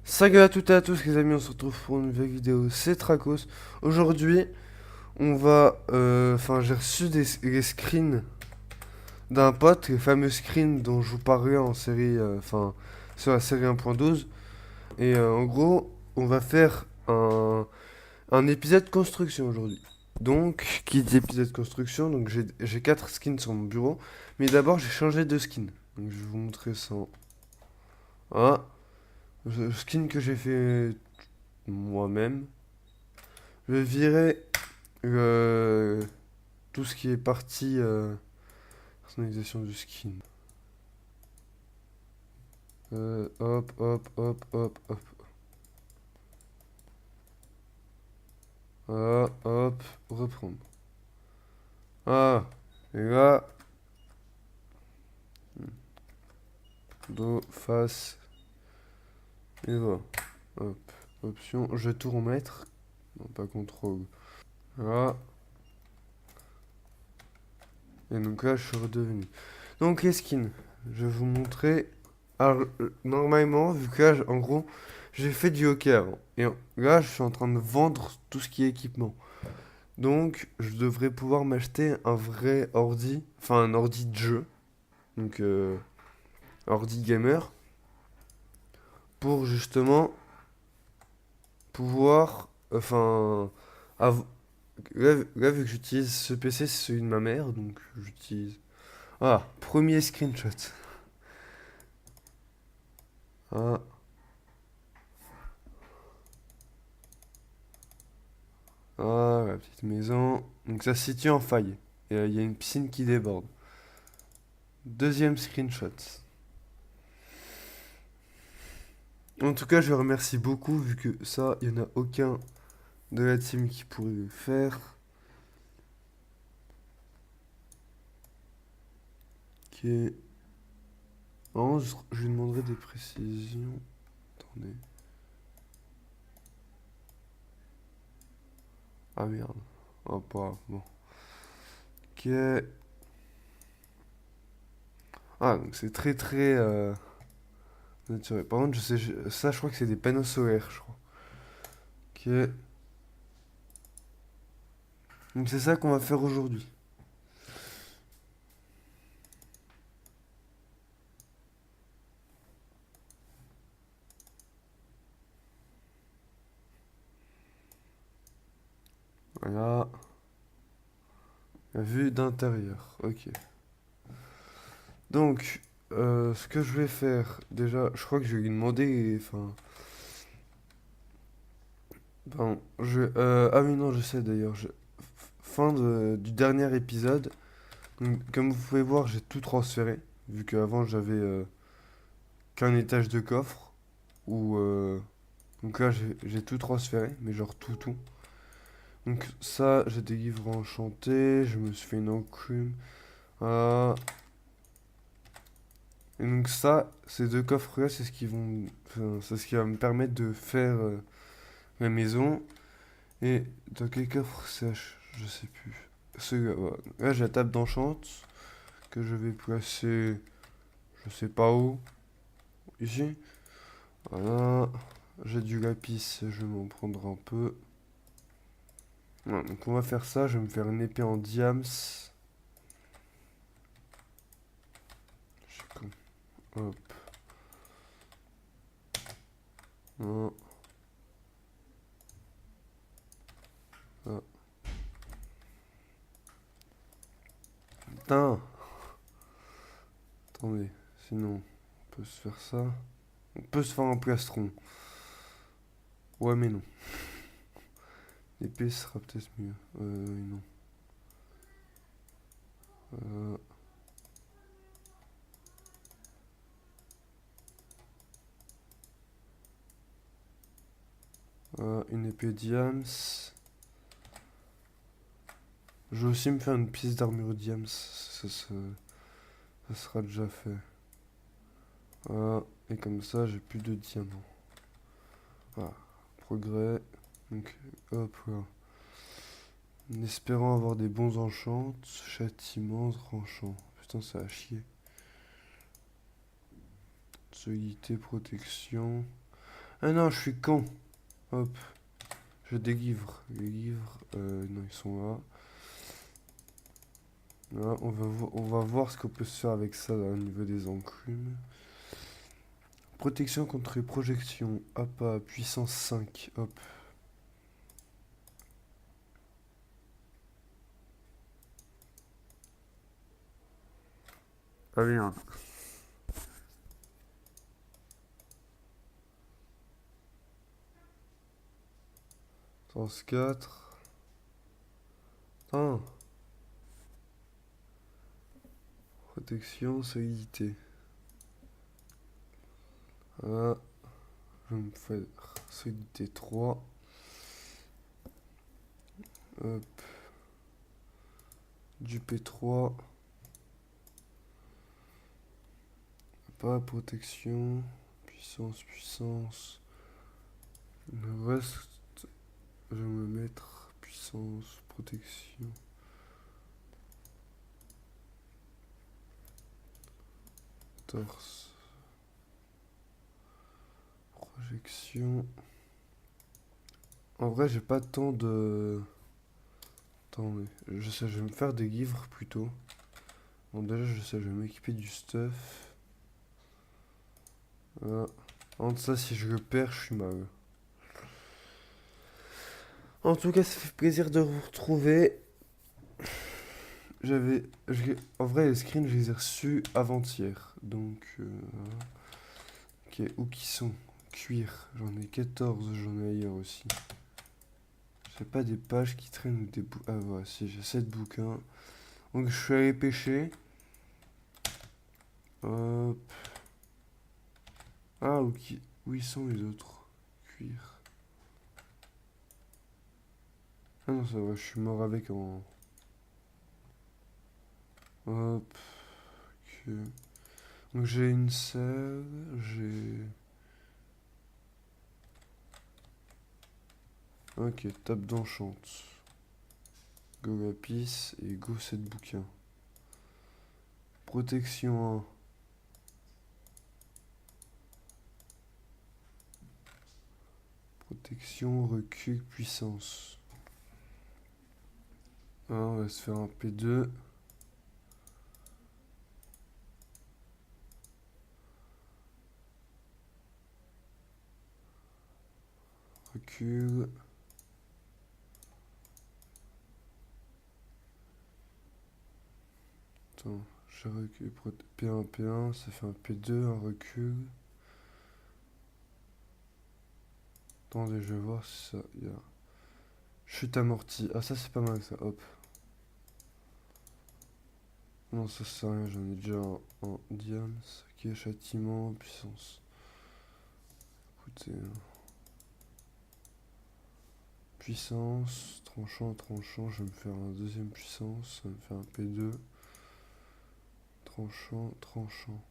Salut à toutes et à tous les amis, on se retrouve pour une nouvelle vidéo, c'est Tracos. Aujourd'hui, on va... Enfin, j'ai reçu les screens d'un pote, les fameux screens dont je vous parlais en série... Enfin, sur la série 1.12. Et en gros, on va faire un épisode construction aujourd'hui. Donc, qui dit épisode construction, donc j'ai 4 skins sur mon bureau. Mais d'abord, j'ai changé de skin. Donc, je vais vous montrer ça. Ah, le skin que j'ai fait moi-même. Je vais virer tout ce qui est partie personnalisation du skin. Hop, hop, hop, hop, hop. Ah, hop, reprendre. Ah, et là, dos, face, et voilà. Hop, option, je vais tout remettre. Non, pas contrôle. Voilà. Et donc là, je suis redevenu. Donc les skins, je vais vous montrer. Alors, normalement, vu que là, en gros, j'ai fait du hockey avant. Et là, je suis en train de vendre tout ce qui est équipement. Donc, je devrais pouvoir m'acheter un vrai ordi, enfin un ordi de jeu, donc ordi gamer, pour justement pouvoir, enfin, av- là, vu que j'utilise ce PC, c'est celui de ma mère, donc j'utilise. Ah, premier screenshot. Ah, ah, la petite maison. Donc ça se situe en faille. Et il y a une piscine qui déborde. Deuxième screenshot. En tout cas, je remercie beaucoup, vu que ça, il n'y en a aucun de la team qui pourrait le faire. Ok. Non, je lui demanderai des précisions. Attendez. Ah merde. Oh, pas. Bon. Ok. Ah, donc c'est très très naturel. Par contre, ça, je crois que c'est des panneaux solaires, je crois. Ok. Donc c'est ça qu'on va faire aujourd'hui. Voilà. La vue d'intérieur. Ok. Donc, ce que je vais faire, déjà, je crois que je vais lui demander. Enfin. Pardon. Ah oui, non, je sais d'ailleurs. Fin du dernier épisode. Donc, comme vous pouvez voir, j'ai tout transféré. Vu qu'avant, j'avais qu'un étage de coffre. Où, donc là, j'ai tout transféré, mais genre tout, tout. Donc ça, j'ai des livres enchantés, je me suis fait une enclume. Ah. Et donc ça, ces deux coffres-là, c'est ce qui vont, enfin, c'est ce qui va me permettre de faire la maison. Et dans quel coffre c'est, je sais plus. Celui-là, voilà. Là, j'ai la table d'enchante que je vais placer, je sais pas où, ici. Voilà. J'ai du lapis, je vais m'en prendre un peu. Voilà, donc on va faire ça, je vais me faire une épée en diams. Je sais comme. Hop. Non. Ah. Putain. Attendez. Sinon, on peut se faire ça. On peut se faire un plastron. Ouais, mais non. L'épée sera peut-être mieux. Non. Euh, une épée diams. Je vais aussi me faire une pièce d'armure diams. Ça sera déjà fait. Voilà. Et comme ça, j'ai plus de diamants. Voilà. Progrès. Donc, hop là. En espérant avoir des bons enchants. Châtiment, tranchant. Putain, ça a chier. Solidité, protection. Ah non, je suis con. Hop, je délivre. Les livres, non, ils sont là. Là, on va voir ce qu'on peut se faire avec ça là, au niveau des enclumes. Protection contre les projections. Hop, à puissance 5. Hop. Ah merde. Sens 4. Ah. Protection, solidité. Voilà. Je vais me faire solidité 3. Hop. Du P3. Pas protection. Puissance, puissance. Le reste, je vais me mettre puissance, protection. Torse. Projection. En vrai, j'ai pas tant de... Attendez, je sais, je vais me faire des livres plutôt. Bon, déjà, je sais, je vais m'équiper du stuff. Voilà. Entre ça, si je le perds, je suis mal. En tout cas, ça fait plaisir de vous retrouver. En vrai, les screens, je les ai reçus avant-hier. Donc, ok, où qui sont? Cuir, j'en ai 14, j'en ai ailleurs aussi. J'ai pas des pages qui traînent ou des bouquins. Ah, voilà, si, j'ai 7 bouquins. Donc, je suis allé pêcher. Hop. Ah, où ils sont les autres? Cuir. Ah non, ça va, je suis mort avec en... Hop. Ok. Donc j'ai une selle, j'ai... Ok, table d'enchante. Go lapis et go 7 bouquins. Protection 1. Protection, recul, puissance. Ah, on va se faire un P2. Recul. Attends, j'ai recul. P1, P1, ça fait un P2, un recul. Attendez, je vais voir si ça... Y a... Chute amortie. Ah, ça c'est pas mal ça, hop. Non, ça sert à rien, j'en ai déjà en diams. Ok, châtiment, puissance. Écoutez. Puissance, tranchant, tranchant, je vais me faire un deuxième puissance, ça va me faire un P2. Tranchant, tranchant.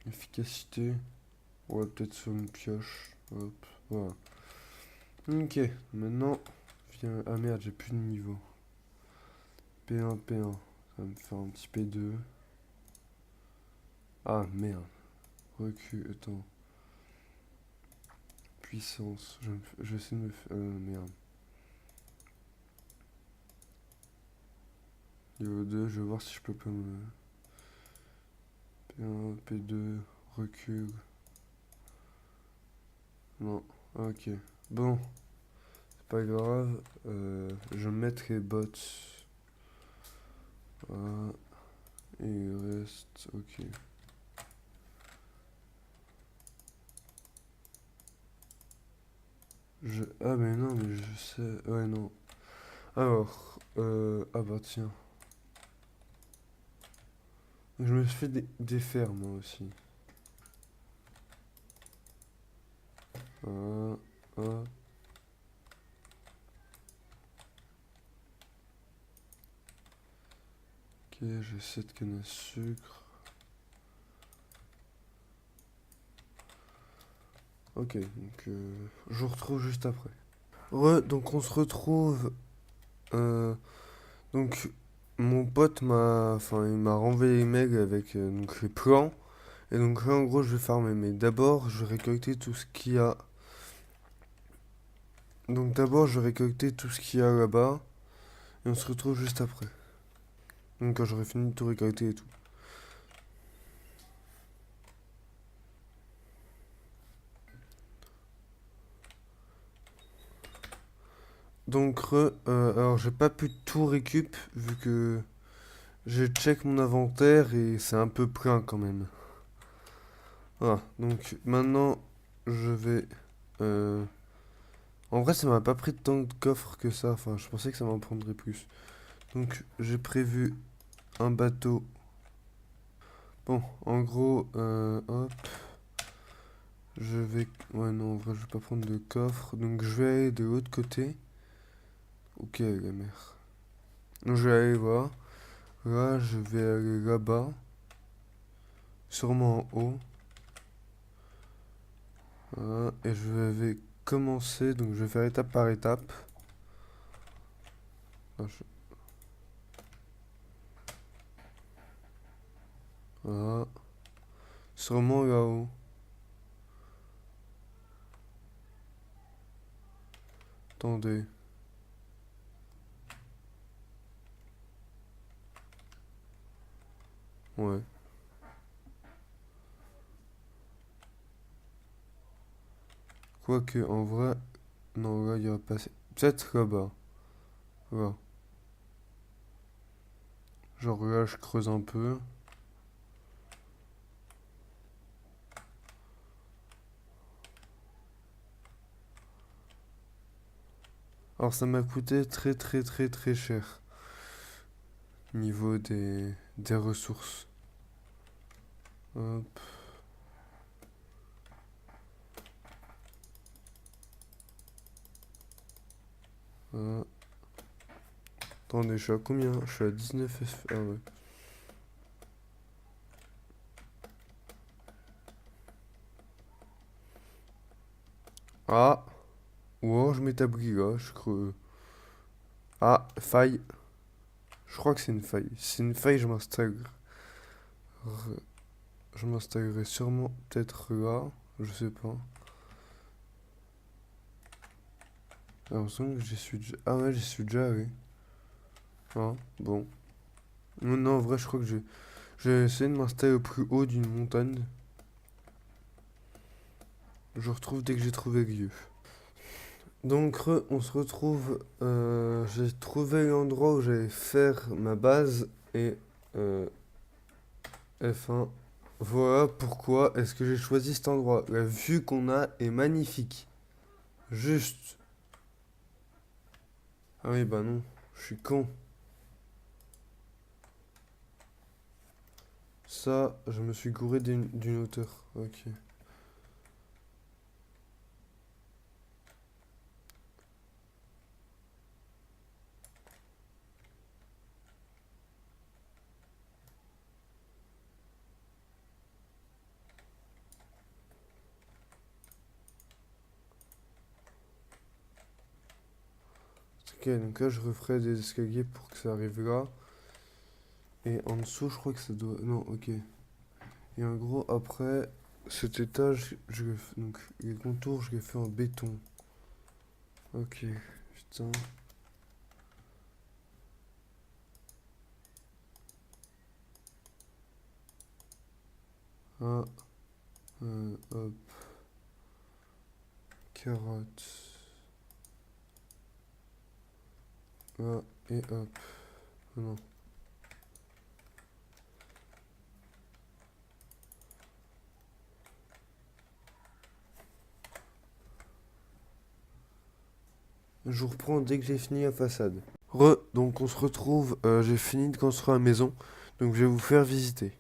Efficacité. Ouais, peut-être sur une pioche. Hop, voilà. Ok, maintenant, viens... Ah merde, j'ai plus de niveau. P1, P1. Ça va me faire un petit P2. Ah merde. Recul, attends. Puissance. Je vais essayer de me faire... merde. Niveau 2, je vais voir si je peux pas me... P1, P2, recul. Non, ok. Bon, c'est pas grave. Je vais mettre les bots. Voilà. Et il reste... Ok. Ah mais non, mais je sais... Ouais, non. Alors, ah bah tiens. Je me suis fait des fers, moi aussi. Voilà. Hop. Ok, j'ai 7 cannes à sucre. Ok, donc je vous retrouve juste après. Donc on se retrouve. Donc mon pote il m'a renvoyé les mails avec donc les plans. Et donc là, en gros, je vais farmer. Mais d'abord, je vais récolter tout ce qu'il y a. Donc d'abord, je vais récolter tout ce qu'il y a là-bas. Et on se retrouve juste après. Donc quand j'aurai fini de tout récolter et tout. Donc, alors j'ai pas pu tout récup vu que j'ai check mon inventaire et c'est un peu plein quand même. Voilà, donc maintenant je vais. euh, En vrai, ça m'a pas pris tant de coffres que ça. Enfin, je pensais que ça m'en prendrait plus. Donc, j'ai prévu un bateau. Bon, en gros, hop, je vais. Ouais, non, en vrai, je vais pas prendre de coffre. Donc, je vais aller de l'autre côté. Ok, la mer. Donc, je vais aller voir. Là, je vais aller là-bas. Sûrement en haut. Voilà, et je vais commencer. Donc, je vais faire étape par étape. Ah, voilà. Sûrement là-haut. Attendez. Ouais. Quoique, en vrai. Non, là, il y a pas. Peut-être là-bas. Là. Genre là, je creuse un peu. Alors, ça m'a coûté très, très, très, très cher. Niveau des ressources. Hop. Voilà. Attendez, je suis à combien? Je suis à 19 F. Ah ouais. Ah! Wow, je m'établis là, je creux. Ah, faille. Je crois que c'est une faille. Si c'est une faille, je m'installerai sûrement peut-être là. Je sais pas. J'ai l'impression que j'y suis déjà. Ah ouais, j'y suis déjà allé. Ah, bon. Non, non, en vrai, je crois que j'ai essayé de m'installer au plus haut d'une montagne. Je retrouve dès que j'ai trouvé le lieu. Donc, on se retrouve. J'ai trouvé l'endroit où j'allais faire ma base et euh, F1. Voilà pourquoi est-ce que j'ai choisi cet endroit. La vue qu'on a est magnifique. Juste. Ah oui, bah non, je suis con. Ça, je me suis gouré d'une hauteur. Ok. Ok, donc là, je referai des escaliers pour que ça arrive là. Et en dessous, je crois que ça doit. Non, ok. Et en gros, après cet étage, donc les contours, je les fais en béton. Ok, putain. Ah, hop, carotte. Ah, et hop. Non. Je vous reprends dès que j'ai fini la façade. Donc on se retrouve, j'ai fini de construire la maison, donc je vais vous faire visiter.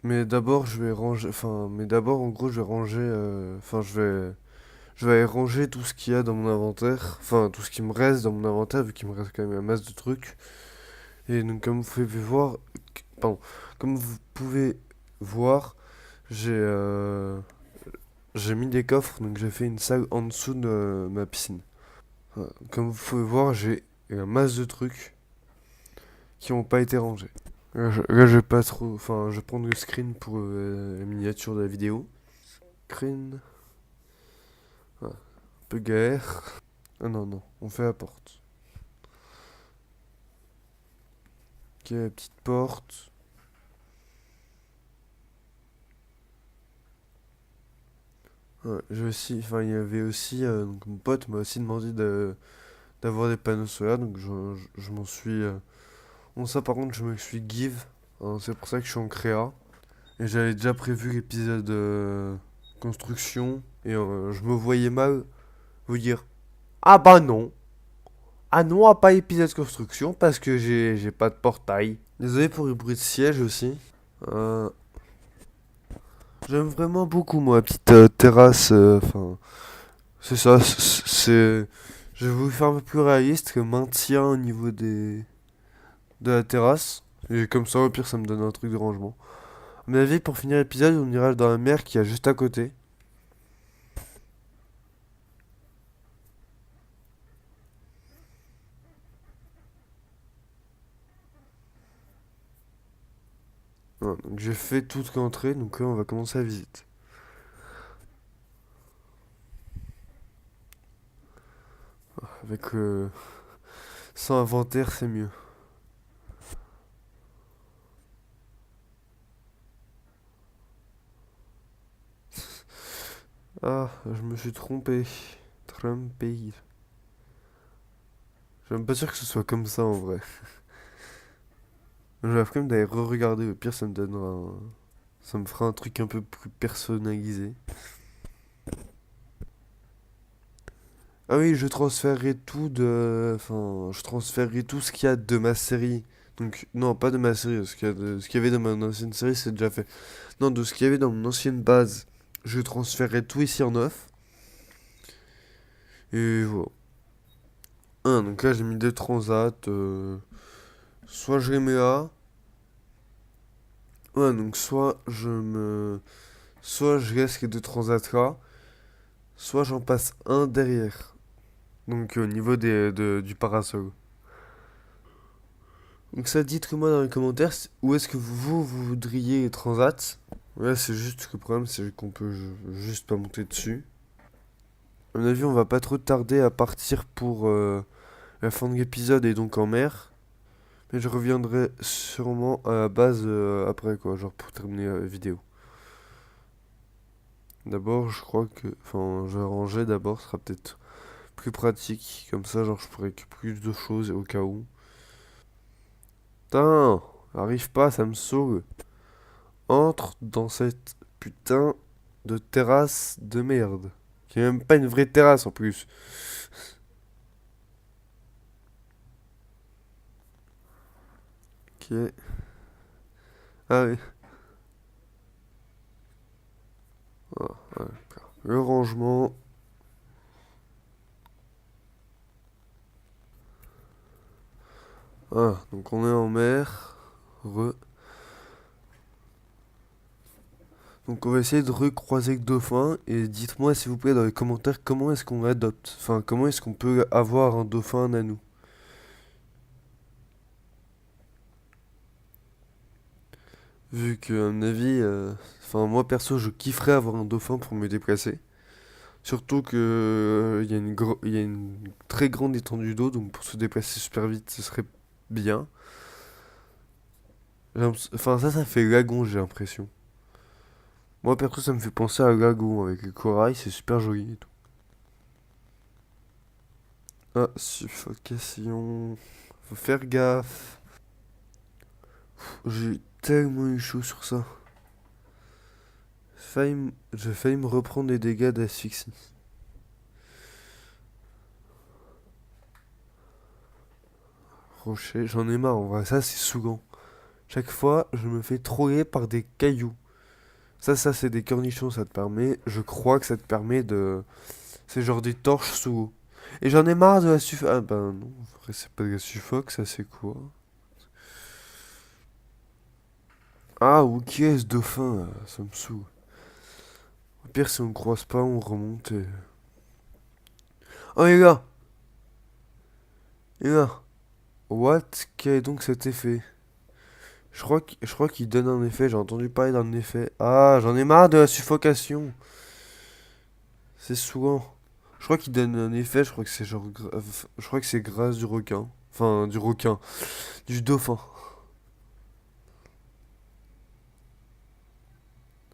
Mais d'abord je vais ranger, mais d'abord en gros je vais ranger, je vais aller ranger tout ce qu'il y a dans mon inventaire, enfin tout ce qui me reste dans mon inventaire vu qu'il me reste quand même une masse de trucs. Et donc pardon, comme vous pouvez voir, j'ai j'ai mis des coffres, donc j'ai fait une salle en dessous de ma piscine. Voilà. Comme vous pouvez voir, j'ai et un masse de trucs qui n'ont pas été rangés. Là, je vais pas trop. Enfin, je vais prendre le screen pour la miniature de la vidéo. Screen. Ah, un peu galère. Ah non, non, on fait la porte. Ok, la petite porte. Ouais, enfin, il y avait aussi, donc mon pote m'a aussi demandé d'avoir des panneaux solaires, donc je m'en suis. Bon, ça par contre, je me suis give, hein, c'est pour ça que je suis en créa. Et j'avais déjà prévu l'épisode construction, et je me voyais mal vous dire ah bah non, ah non, pas épisode construction parce que j'ai pas de portail. Désolé pour le bruit de siège aussi. Euh, J'aime vraiment beaucoup moi, la petite terrasse, enfin. C'est ça, c'est. Je vais vous faire un peu plus réaliste que maintien au niveau de la terrasse. Et comme ça, au pire, ça me donne un truc de rangement. À mon avis, pour finir l'épisode, on ira dans la mer qui est juste à côté. Voilà, donc j'ai fait toute l'entrée, donc là, on va commencer la visite. Avec sans inventaire, c'est mieux. Ah, je me suis trompé. Trompé. Je suis même pas sûr que ce soit comme ça en vrai. Je vais quand même d'aller re-regarder, au pire, ça me donnera ça me fera un truc un peu plus personnalisé. Ah oui, je transférerai tout de. Enfin, je transférerai tout ce qu'il y a de ma série. Donc, non, pas de ma série, ce qu'il y avait dans mon ancienne série, c'est déjà fait. Non, de ce qu'il y avait dans mon ancienne base, je transférerai tout ici en neuf. Et voilà. Donc là, j'ai mis deux transats. Soit je les mets là. Ouais, donc soit je laisse les deux transats là. Soit j'en passe un derrière. Donc au niveau du parasol. Donc ça, dites-moi dans les commentaires où est-ce que vous voudriez les transats. Ouais, c'est juste que le problème, c'est qu'on peut juste pas monter dessus. À mon avis, on va pas trop tarder à partir pour la fin de l'épisode et donc en mer. Mais je reviendrai sûrement à la base après, quoi, genre pour terminer la vidéo. D'abord, je crois que. Enfin, je vais ranger d'abord, ce sera peut-être plus pratique. Comme ça, genre, je pourrais que plus de choses au cas où. Putain, arrive pas, ça me saoule. Entre dans cette putain de terrasse de merde. Qui est même pas une vraie terrasse en plus. Ok. Ah oui. Ah, ouais, d'accord. Le rangement. Ah, donc on est en mer. Re. Donc on va essayer de recroiser le dauphin. Et dites-moi s'il vous plaît dans les commentaires comment est-ce qu'on l'adopte. Enfin, comment est-ce qu'on peut avoir un dauphin à nous. Vu que, à mon avis, enfin, moi perso, je kifferais avoir un dauphin pour me déplacer. Surtout que il y a une très grande étendue d'eau, donc pour se déplacer super vite, ce serait bien. Enfin, ça fait lagon, j'ai l'impression. Moi perso, ça me fait penser à lagon avec le corail, c'est super joli et tout. Ah, suffocation. Faut faire gaffe. J'ai tellement eu chaud sur ça. J'ai failli me reprendre des dégâts d'asphyxie. Rocher, j'en ai marre en vrai, ça c'est saoulant. Chaque fois, je me fais troller par des cailloux. Ça c'est des cornichons, ça te permet. Je crois que ça te permet de. C'est genre des torches sous eau. Et j'en ai marre de la suffoque. Ah ben non, en vrai, c'est pas de la suffoque, ça c'est quoi? Ah, ok, ce dauphin, ça me saoule. Au pire, si on ne croise pas, on remonte et. Oh les gars! Et là, what? Quel est donc cet effet? Je crois qu'il donne un effet, j'ai entendu parler d'un effet. Ah, j'en ai marre de la suffocation. C'est souvent. Je crois qu'il donne un effet, je crois que c'est je crois que c'est grâce du requin. Enfin, du requin. Du dauphin.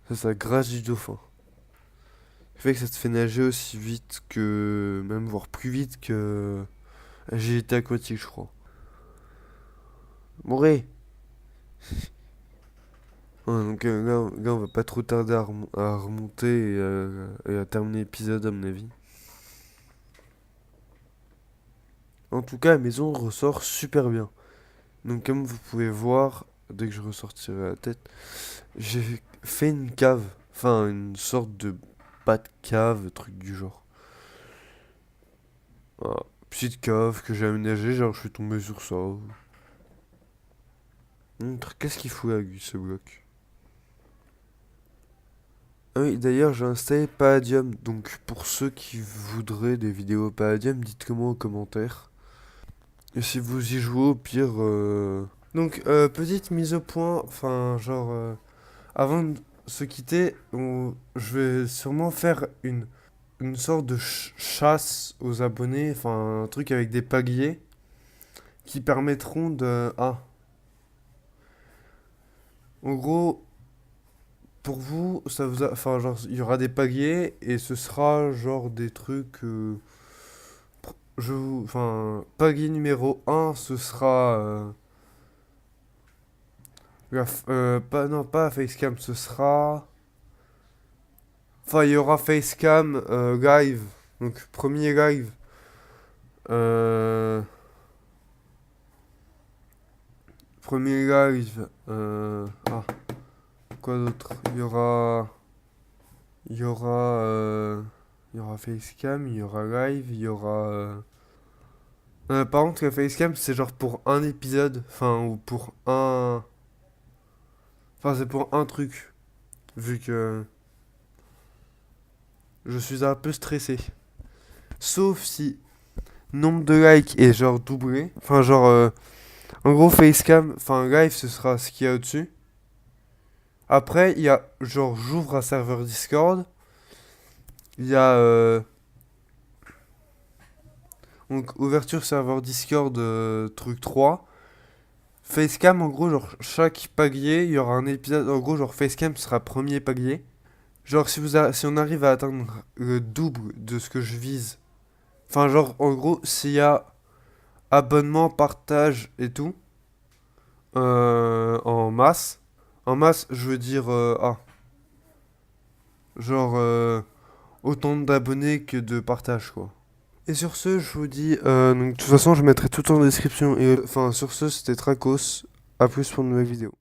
C'est ça, grâce du dauphin. Ça fait que ça te fait nager aussi vite que. Même voire plus vite que. Agilité aquatique, je crois. Moré! Ouais, donc là, on va pas trop tarder à remonter et à terminer l'épisode, à mon avis. En tout cas, la maison ressort super bien. Donc, comme vous pouvez voir, dès que je ressortirai la tête, j'ai fait une cave. Enfin, une sorte de pas de cave, truc du genre. Voilà. Petite cave que j'ai aménagée, genre je suis tombé sur ça. Qu'est-ce qu'il fout avec ce bloc? Ah oui, d'ailleurs, j'ai installé Palladium. Donc, pour ceux qui voudraient des vidéos Palladium, dites-le moi en commentaire. Et si vous y jouez, au pire. Donc, petite mise au point. Enfin, genre. Avant de se quitter, je vais sûrement faire une sorte de chasse aux abonnés. Enfin, un truc avec des paliers qui permettront de. Ah. En gros, pour vous, enfin, genre, il y aura des paliers et ce sera genre des trucs. Enfin, palier numéro un ce sera. Pas, non, pas Facecam, ce sera. Enfin, il y aura Facecam live. Donc, premier live. Euh, Premier live. Quoi d'autre? Il y aura. Il y aura Facecam, il y aura live, il y aura. Par contre, le Facecam, c'est genre pour un épisode. Enfin, ou pour un. Enfin, c'est pour un truc. Vu que je suis un peu stressé. Sauf si nombre de likes est genre doublé. Enfin, genre. En gros, Facecam, enfin, live, ce sera ce qu'il y a au-dessus. Après, il y a genre, j'ouvre un serveur Discord. Il y a. Donc, ouverture serveur Discord, truc 3. Facecam, en gros, genre, chaque palier, il y aura un épisode. En gros, genre, Facecam sera premier palier. Genre, si on arrive à atteindre le double de ce que je vise. Enfin, genre, en gros, s'il y a abonnement, partage et tout. En masse. En masse, je veux dire. Genre. Autant d'abonnés que de partage, quoi. Et sur ce, je vous dis. Donc, de toute façon, je mettrai tout en description. Et enfin, sur ce, c'était Tracos. A plus pour une nouvelle vidéo.